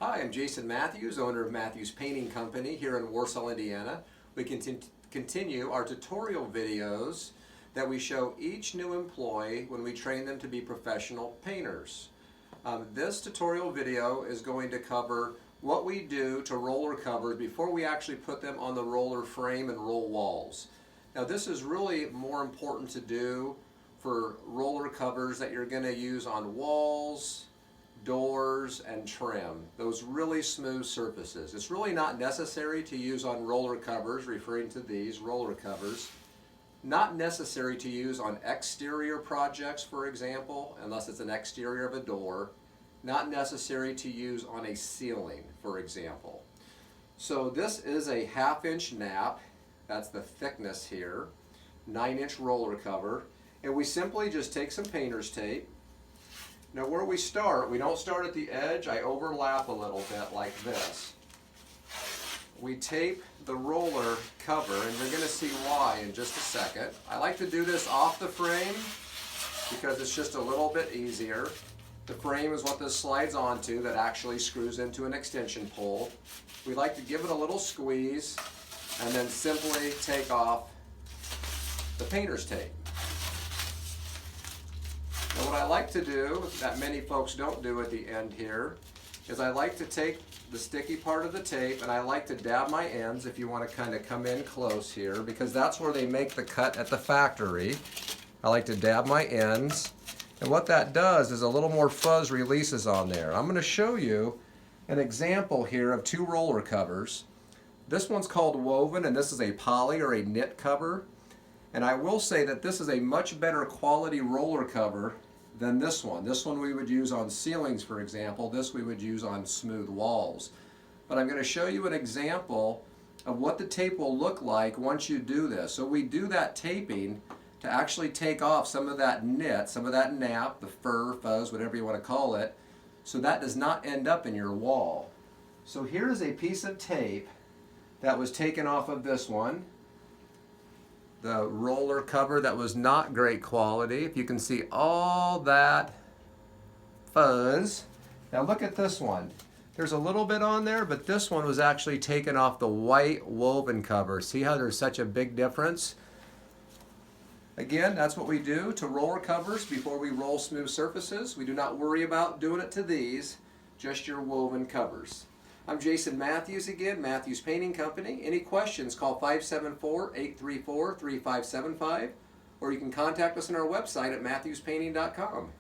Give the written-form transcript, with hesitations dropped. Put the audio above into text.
Hi, I'm Jason Matthews, owner of Matthews Painting Company here in Warsaw, Indiana. We continue our tutorial videos that we show each new employee when we train them to be professional painters. This tutorial video is going to cover what we do to roller covers before we actually put them on the roller frame and roll walls. Now this is really more important to do for roller covers that you're going to use on walls, doors, and trim, those really smooth surfaces. It's really not necessary to use on roller covers, referring to these roller covers. Not necessary to use on exterior projects, for example, unless it's an exterior of a door. Not necessary to use on a ceiling, for example. So this is a 1/2 inch nap. That's the thickness here. 9-inch roller cover. And we simply just take some painter's tape. Now where we start, we don't start at the edge. I overlap a little bit like this. We tape the roller cover, and you're going to see why in just a second. I like to do this off the frame because it's just a little bit easier. The frame is what this slides onto that actually screws into an extension pole. We like to give it a little squeeze and then simply take off the painter's tape. Now what I like to do, that many folks don't do at the end here, is I like to take the sticky part of the tape and I like to dab my ends, if you want to kind of come in close here, because that's where they make the cut at the factory. I like to dab my ends, and what that does is a little more fuzz releases on there. I'm going to show you an example here of 2 roller covers. This one's called woven, and this is a poly or a knit cover. And I will say that this is a much better quality roller cover than this one. This one we would use on ceilings, for example. This we would use on smooth walls. But I'm going to show you an example of what the tape will look like once you do this. So we do that taping to actually take off some of that knit, some of that nap, the fur, fuzz, whatever you want to call it, so that does not end up in your wall. So here's a piece of tape that was taken off of this one. The roller cover that was not great quality. If you can see all that fuzz. Now look at this one. There's a little bit on there, but this one was actually taken off the white woven cover. See how there's such a big difference? Again, that's what we do to roller covers before we roll smooth surfaces. We do not worry about doing it to these, just your woven covers. I'm Jason Matthews again, Matthews Painting Company. Any questions, call 574-834-3575, or you can contact us on our website at matthewspainting.com.